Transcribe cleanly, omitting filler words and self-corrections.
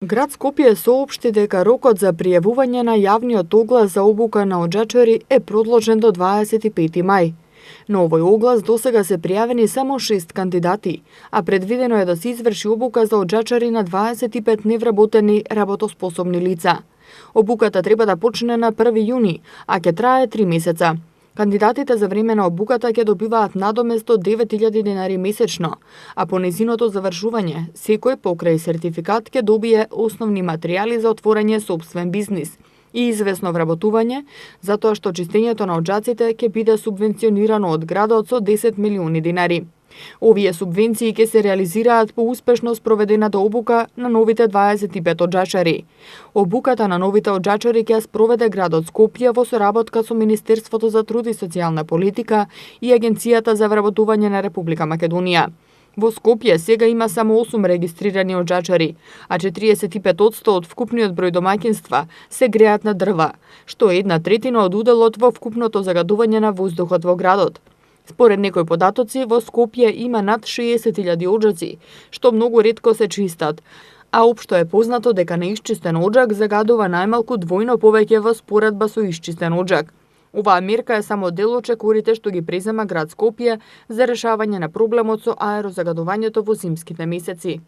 Град Скопје соопшти дека рокот за пријавување на јавниот оглас за обука на оџачари е продолжен до 25 мај. На овој оглас досега се пријавени само 6 кандидати, а предвидено е да се изврши обука за оџачари на 25 невработени работоспособни лица. Обуката треба да почне на 1 јуни, а ќе трае 3 месеца. Кандидатите за време на обуката ќе добиваат надомест од 9000 денари месечно, а по нејзиното завршување, секој покрај сертификат ќе добие основни материјали за отворање сопствен бизнис и извесно вработување, затоа што чистењето на оџаците ќе биде субвенционирано од градот со 10 милиони денари. Овие субвенции ќе се реализираат по успешно спроведената обука на новите 25 оџачари. Обуката на новите оџачари ќе спроведе градот Скопје во соработка со Министерството за труд и социјална политика и Агенцијата за вработување на Република Македонија. Во Скопје сега има само 8 регистрирани оџачари, а 45% од вкупниот број домаќинства се греат на дрва, што е 1/3 од уделот во вкупното загадување на воздухот во градот. Според некои податоци, во Скопје има над 60.000 оџаци, што многу ретко се чистат, а општо е познато дека неисчистен оџак загадува најмалку двојно повеќе во споредба со исчистен оџак. Оваа мерка е само дел од чекорите што ги презема град Скопје за решавање на проблемот со аерозагадувањето во зимските месеци.